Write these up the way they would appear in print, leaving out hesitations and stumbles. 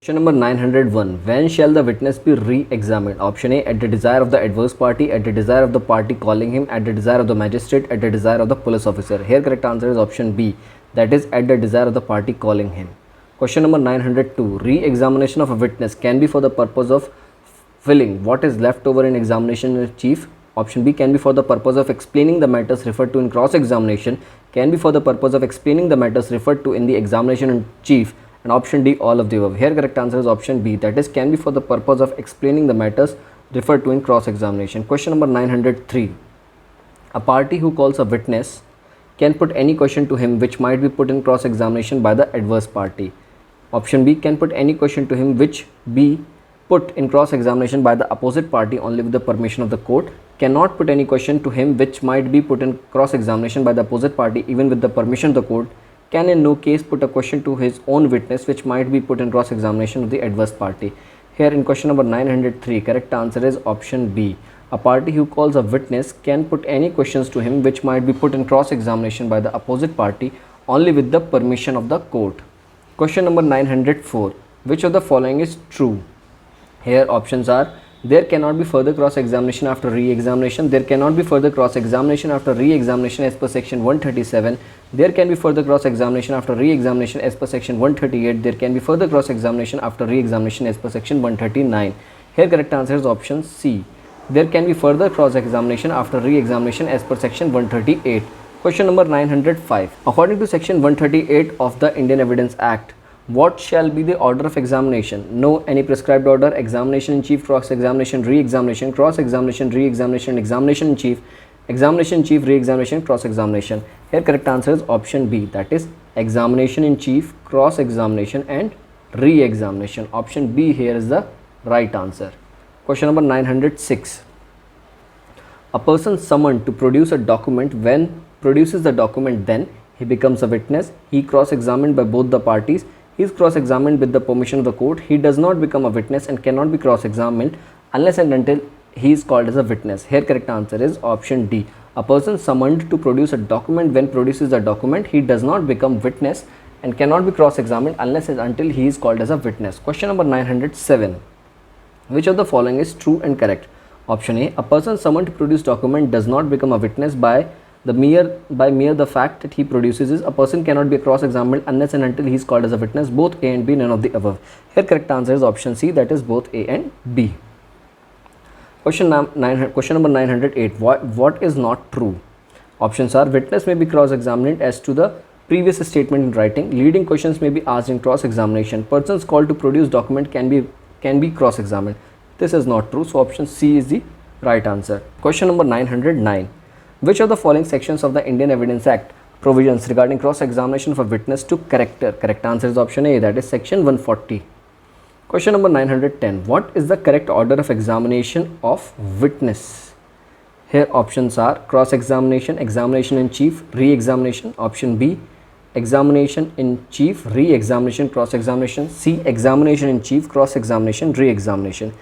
Question number 901. When shall the witness be re-examined? Option A, at the desire of the adverse party, at the desire of the party calling him, at the desire of the magistrate, at the desire of the police officer. Here correct answer is option B, that is at the desire of the party calling him. Question number 902. Re-examination of a witness can be for the purpose of filling what is left over in examination in chief. Option B, can be for the purpose of explaining the matters referred to in cross-examination, can be for the purpose of explaining the matters referred to in the examination in chief, and option D, all of the above. Here correct answer is option B, that is can be for the purpose of explaining the matters referred to in cross-examination. Question number 903. A party who calls a witness can put any question to him which might be put in cross-examination by the adverse party. Option B, can put any question to him which be put in cross-examination by the opposite party only with the permission of the court. Cannot put any question to him which might be put in cross-examination by the opposite party even with the permission of the court. Can in no case put a question to his own witness which might be put in cross-examination of the adverse party. Here in question number 903, correct answer is option B. A party who calls a witness can put any questions to him which might be put in cross-examination by the opposite party only with the permission of the court. Question number 904. Which of the following is true? Here options are: there cannot be further cross-examination after re-examination, there cannot be further cross-examination after re-examination as per section 137, there can be further cross-examination after re-examination as per section 138, there can be further cross-examination after re-examination as per section 139. Here correct answer is option C. There can be further cross-examination after re-examination as per section 138. Question number 905. According to section 138 of the Indian Evidence Act, what shall be the order of examination? No any prescribed order: examination in chief, cross-examination, re-examination, cross-examination, re-examination, examination in chief, re-examination, cross-examination. Here correct answer is option B, that is examination in chief, cross-examination and re-examination. Option B here is the right answer. Question number 906. A person summoned to produce a document, when produces the document then he becomes a witness, he cross-examined by both the parties, he is cross-examined with the permission of the court, he does not become a witness and cannot be cross-examined unless and until he is called as a witness. Here correct answer is option D. A person summoned to produce a document, when produces a document, he does not become witness and cannot be cross-examined unless and until he is called as a witness. Question number 907. Which of the following is true and correct? Option A. A person summoned to produce document does not become a witness by mere the fact that he produces is. A person cannot be cross-examined unless and until he is called as a witness. Both A and B, none of the above. Here correct answer is option C, that is both A and B. Question number 908. What is not true? Options are: witness may be cross-examined as to the previous statement in writing, leading questions may be asked in cross-examination, persons called to produce document can be cross-examined. This is not true, so option C is the right answer. Question number 909. Which of the following sections of the Indian Evidence Act provisions regarding cross-examination of a witness to character? Correct answer is option A, that is section 140. Question number 910. What is the correct order of examination of witness? Here options are: cross-examination, examination in chief, re-examination. Option B, examination in chief, re-examination, cross-examination. C, examination in chief, cross-examination, re-examination.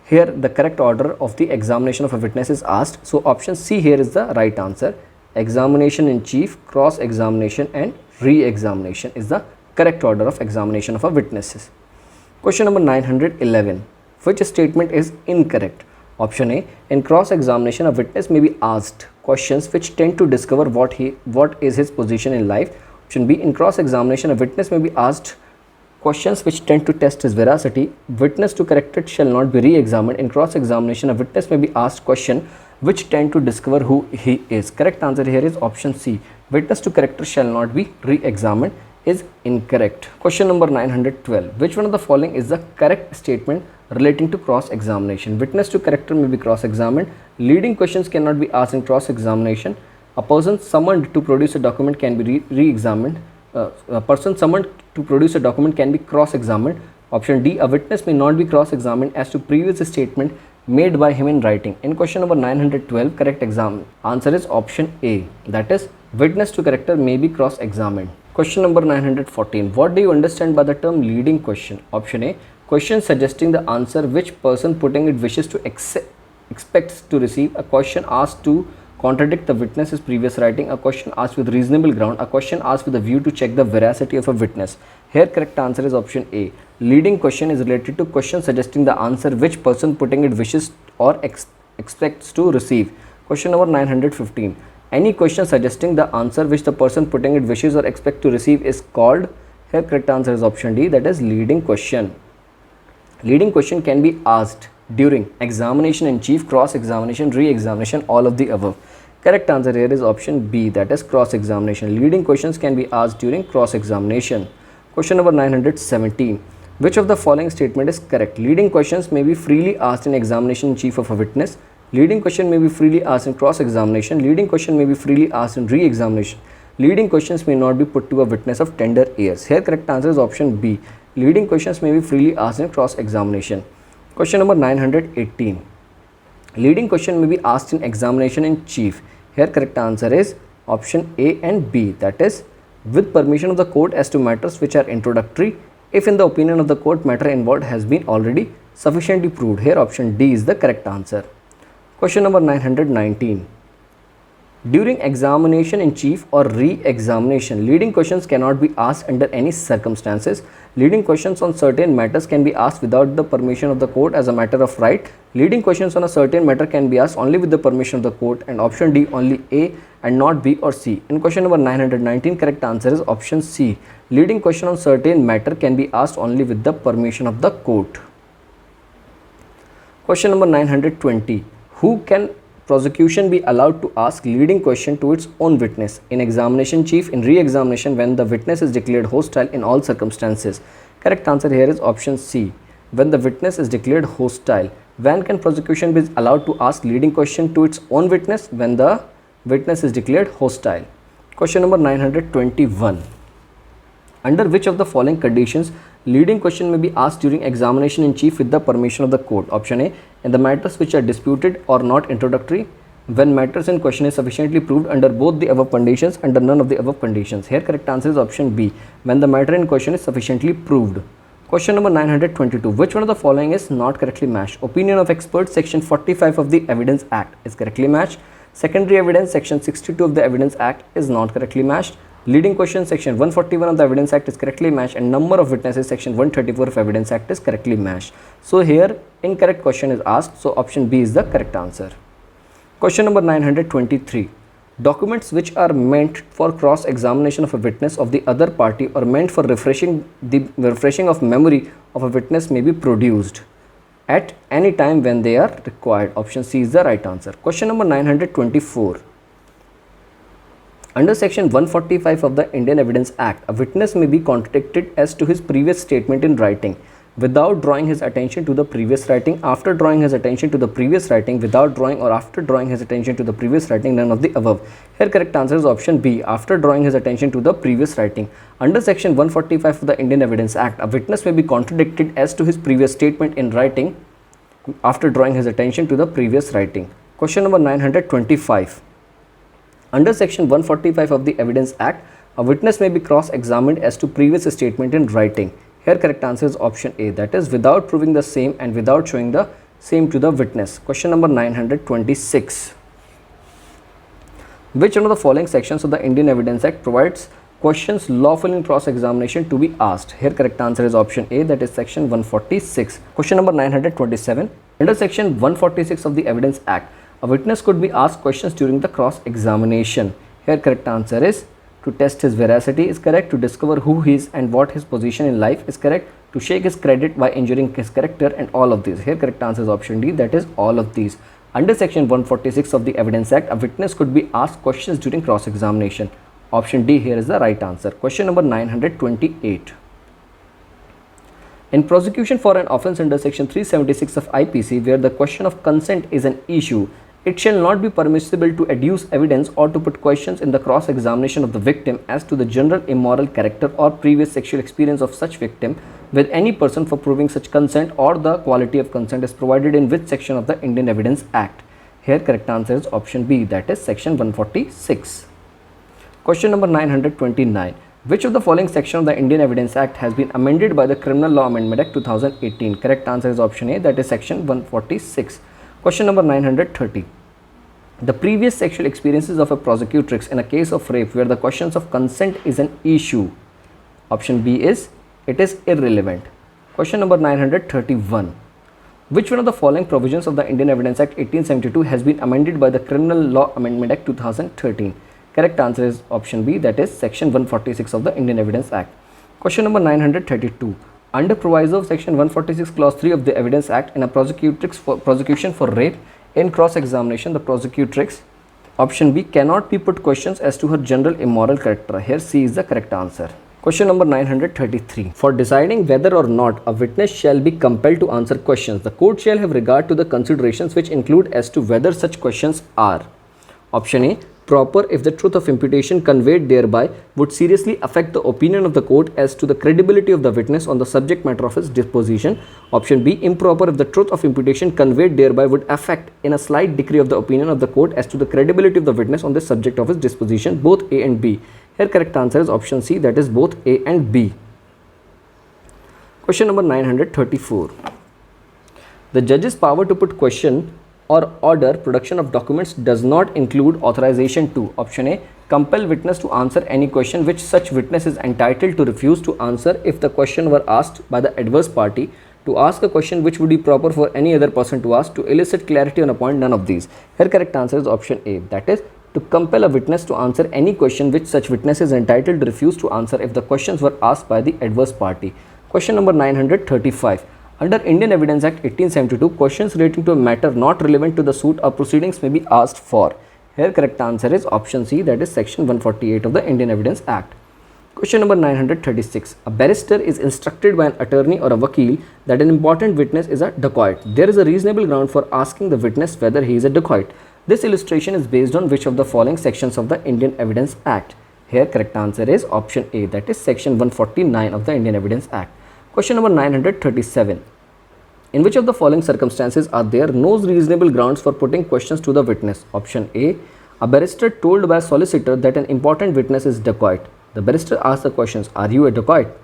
Here the correct order of the examination of a witness is asked, so option C here is the right answer. Examination in chief, cross-examination and re-examination is the correct order of examination of a witness. Question number 911. Which statement is incorrect? Option A. In cross-examination, a witness may be asked questions which tend to discover what is his position in life. Option B. In cross-examination, a witness may be asked questions which tend to test his veracity. Witness to character shall not be re-examined. In cross-examination, a witness may be asked questions which tend to discover who he is. Correct answer here is option C. Witness to character shall not be re-examined is incorrect. Question number 912. Which one of the following is the correct statement relating to cross-examination? Witness to character may be cross-examined. Leading questions cannot be asked in cross-examination. A person summoned to produce a document can be re-examined. A person summoned to produce a document can be cross-examined. Option D. A witness may not be cross-examined as to previous statement made by him in writing. In question number 912, correct answer is option A, that is witness to character may be cross-examined. Question number 914. What do you understand by the term leading question? Option A. Question suggesting the answer which person putting it wishes to expects to receive. A question asked to contradict the witness's previous writing, a question asked with reasonable ground, a question asked with a view to check the veracity of a witness. Here correct answer is option A. Leading question is related to question suggesting the answer which person putting it wishes or expects to receive. Question number 915. Any question suggesting the answer which the person putting it wishes or expect to receive is called, here correct answer is option D, that is leading question. Leading question can be asked during examination in chief, cross-examination, re-examination, all of the above. Correct answer here is option B, that is cross-examination. Leading questions can be asked during cross-examination. Question number 917. Which of the following statement is correct? Leading questions may be freely asked in examination in chief of a witness. Leading question may be freely asked in cross-examination. Leading question may be freely asked in re-examination. Leading questions may not be put to a witness of tender ears. Here correct answer is option B. Leading questions may be freely asked in cross-examination. Question number 918. Leading question may be asked in examination in chief. Here correct answer is option A and B, that is with permission of the court as to matters which are introductory, if in the opinion of the court matter involved has been already sufficiently proved. Here option D is the correct answer. Question number 919. During examination in chief or re-examination, leading questions cannot be asked under any circumstances. Leading questions on certain matters can be asked without the permission of the court as a matter of right. Leading questions on a certain matter can be asked only with the permission of the court, and option D only A and not B or C. In question number 919, correct answer is option C. Leading question on certain matter can be asked only with the permission of the court. Question number 920. Who can prosecution be allowed to ask leading question to its own witness? In examination chief, in re-examination, when the witness is declared hostile, in all circumstances. Correct answer here is option C. When the witness is declared hostile. When can prosecution be allowed to ask leading question to its own witness? When the witness is declared hostile. Question number 921. Under which of the following conditions leading question may be asked during examination in chief with the permission of the court? Option A. In the matters which are disputed or not introductory, when matters in question is sufficiently proved under both the above conditions, under none of the above conditions. Here correct answer is option B. When the matter in question is sufficiently proved. Question number 922. Which one of the following is not correctly matched? Opinion of experts, section 45 of the Evidence Act is correctly matched. Secondary evidence, section 62 of the Evidence Act is not correctly matched. Leading question, section 141 of the Evidence Act is correctly matched, and number of witnesses, section 134 of Evidence Act is correctly matched. So here incorrect question is asked, so option B is the correct answer. Question number 923. Documents which are meant for cross-examination of a witness of the other party or meant for refreshing of memory of a witness may be produced at any time when they are required. Option C is the right answer. Question number 924. Under section 145 of the Indian Evidence Act, a witness may be contradicted as to his previous statement in writing without drawing his attention to the previous writing, after drawing his attention to the previous writing, without drawing or after drawing his attention to the previous writing, none of the above. Here correct answer is option B, after drawing his attention to the previous writing. Under section 145 of the Indian Evidence Act, a witness may be contradicted as to his previous statement in writing after drawing his attention to the previous writing. Question number 925. Under section 145 of the Evidence Act, a witness may be cross-examined as to previous statement in writing. Here correct answer is option A, that is without proving the same and without showing the same to the witness. Question number 926. Which one of the following sections of the Indian Evidence Act provides questions lawful in cross-examination to be asked? Here correct answer is option A, that is section 146. Question number 927. Under section 146 of the Evidence Act, a witness could be asked questions during the cross-examination. Here correct answer is to test his veracity is correct, to discover who he is and what his position in life is correct, to shake his credit by injuring his character, and all of these. Here correct answer is option D, that is all of these. Under section 146 of the Evidence Act, a witness could be asked questions during cross-examination. Option D here is the right answer. Question number 928. In prosecution for an offence under section 376 of IPC, where the question of consent is an issue, it shall not be permissible to adduce evidence or to put questions in the cross-examination of the victim as to the general immoral character or previous sexual experience of such victim with any person for proving such consent, or the quality of consent is provided in which section of the Indian Evidence Act. Here correct answer is option B, that is section 146. Question number 929. Which of the following section of the Indian Evidence Act has been amended by the Criminal Law Amendment Act 2018? Correct answer is option A, that is section 146. Question number 930. the previous sexual experiences of a prosecutrix in a case of rape where the questions of consent is an issue. Option B is it is irrelevant. Question number 931. Which one of the following provisions of the Indian Evidence Act 1872 has been amended by the Criminal Law Amendment Act 2013? Correct answer is option B, that is section 146 of the Indian Evidence Act. Question number 932. Under proviso of section 146 clause 3 of the Evidence Act, in a prosecution for rape, in cross-examination, the prosecutrix, option B, cannot be put questions as to her general immoral character. Here C is the correct answer. Question number 933. For deciding whether or not a witness shall be compelled to answer questions, the court shall have regard to the considerations which include as to whether such questions are: option A, proper if the truth of imputation conveyed thereby would seriously affect the opinion of the court as to the credibility of the witness on the subject matter of his deposition. Option B, improper if the truth of imputation conveyed thereby would affect in a slight degree of the opinion of the court as to the credibility of the witness on the subject of his disposition. Both A and B. Here correct answer is option C, that is both A and B. Question number 934. The judge's power to put question or order production of documents does not include authorization to: option A, compel witness to answer any question which such witness is entitled to refuse to answer if the question were asked by the adverse party; to ask a question which would be proper for any other person to ask; to elicit clarity on a point. None of these. Here correct answer is option A, that is to compel a witness to answer any question which such witness is entitled to refuse to answer if the questions were asked by the adverse party. Question number 935. Under Indian Evidence Act 1872, questions relating to a matter not relevant to the suit or proceedings may be asked for. Here correct answer is option C, that is section 148 of the Indian Evidence Act. Question number 936. A barrister is instructed by an attorney or a vakil that an important witness is a dacoit. There is a reasonable ground for asking the witness whether he is a dacoit. This illustration is based on which of the following sections of the Indian Evidence Act? Here correct answer is option A, that is section 149 of the Indian Evidence Act. Question number 937. In which of the following circumstances are there no reasonable grounds for putting questions to the witness? Option A, a barrister told by a solicitor that an important witness is dacoit. The barrister asks the questions, are you a dacoit?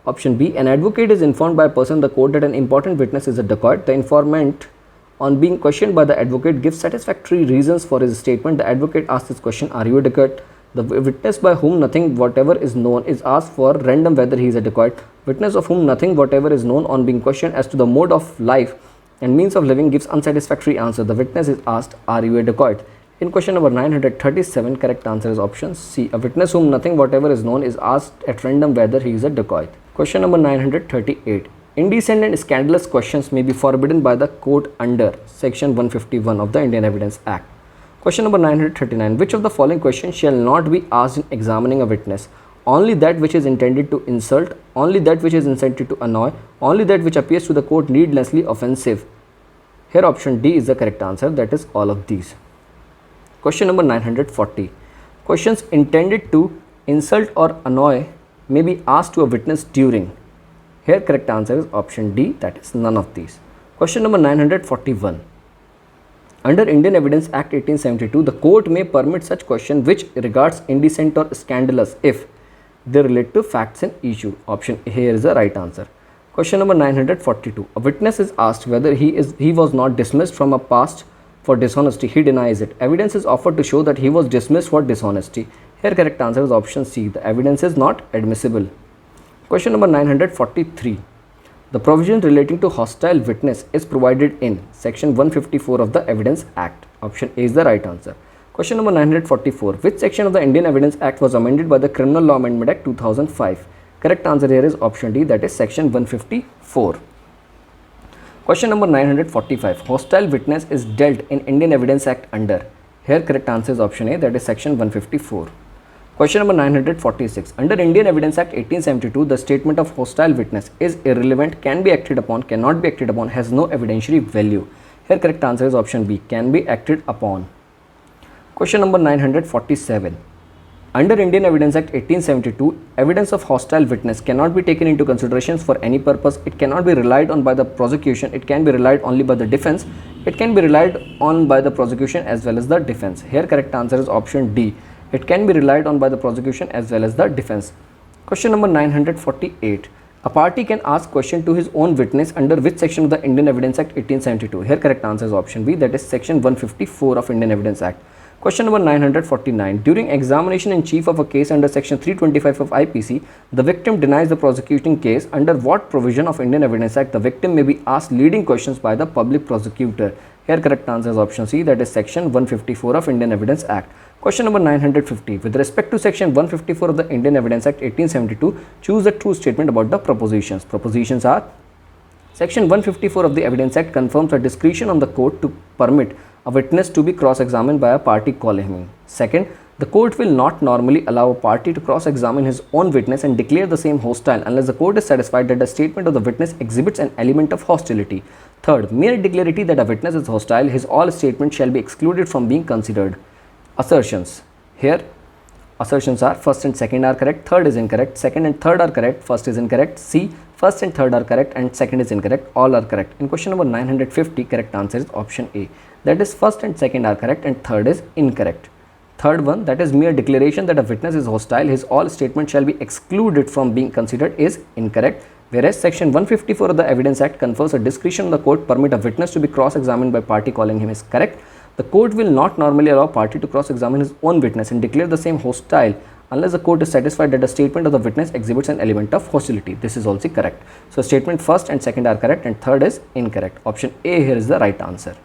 Option B, an advocate is informed by a person in the court that an important witness is a dacoit. The informant, on being questioned by the advocate, gives satisfactory reasons for his statement. The advocate asks this question, are you a dacoit? The witness by whom nothing whatever is known is asked for random whether he is a dacoit. Witness of whom nothing whatever is known, on being questioned as to the mode of life and means of living, gives unsatisfactory answer. The witness is asked, are you a dacoit? In question number 937, correct answer is option C. A witness whom nothing whatever is known is asked at random whether he is a dacoit. Question number 938. Indecent and scandalous questions may be forbidden by the court under section 151 of the Indian Evidence Act. Question number 939. Which of the following questions shall not be asked in examining a witness? Only that which is intended to insult, only that which is intended to annoy, only that which appears to the court needlessly offensive. Here option D is the correct answer, that is all of these. Question number 940. Questions intended to insult or annoy may be asked to a witness during. Here correct answer is option D, that is none of these. Question number 941. Under Indian Evidence Act 1872, the court may permit such question which regards indecent or scandalous if they relate to facts and issue. Option A here is the right answer. Question number 942. A witness is asked whether he was not dismissed from a past for dishonesty. He denies it. Evidence is offered to show that he was dismissed for dishonesty. Here correct answer is option C. The evidence is not admissible. Question number 943. The provision relating to hostile witness is provided in section 154 of the Evidence Act. Option A is the right answer. Question number 944. Which section of the Indian Evidence Act was amended by the Criminal Law Amendment Act 2005? Correct answer here is option D, that is section 154. Question number 945. Hostile witness is dealt in Indian Evidence Act under. Here correct answer is option A, that is section 154. Question number 946. Under Indian Evidence Act 1872, the statement of hostile witness is irrelevant, can be acted upon, cannot be acted upon, has no evidentiary value. Here correct answer is option B, can be acted upon. Question number 947. Under Indian Evidence Act 1872, evidence of hostile witness cannot be taken into consideration for any purpose. It cannot be relied on by the prosecution. It can be relied only by the defense. It can be relied on by the prosecution as well as the defense. Here correct answer is option D. It can be relied on by the prosecution as well as the defense. Question number 948. A party can ask question to his own witness under which section of the Indian Evidence Act 1872? Here correct answer is option B, that is section 154 of Indian Evidence Act. Question number 949. During examination in chief of a case under section 325 of IPC, the victim denies the prosecuting case. Under what provision of Indian Evidence Act the victim may be asked leading questions by the public prosecutor? Here correct answer is option C, that is section 154 of Indian Evidence Act. Question number 950. With respect to section 154 of the Indian Evidence Act 1872, choose a true statement about the propositions. Propositions are: Section 154 of the Evidence Act confirms a discretion on the court to permit a witness to be cross-examined by a party calling him. Second, the court will not normally allow a party to cross-examine his own witness and declare the same hostile unless the court is satisfied that the statement of the witness exhibits an element of hostility. Third, mere declarity that a witness is hostile, his all statements shall be excluded from being considered. Assertions. Here, assertions are: first and second are correct, third is incorrect, second and third are correct, first is incorrect. C, first and third are correct and second is incorrect, all are correct. In question number 950, correct answer is option A, that is first and second are correct and third is incorrect. Third one, that is mere declaration that a witness is hostile, his all statements shall be excluded from being considered, is incorrect. Whereas section 154 of the Evidence Act confers a discretion on the court permit a witness to be cross-examined by party calling him, is correct. The court will not normally allow a party to cross-examine his own witness and declare the same hostile unless the court is satisfied that the statement of the witness exhibits an element of hostility. This is also correct. So statement first and second are correct and third is incorrect. Option A here is the right answer.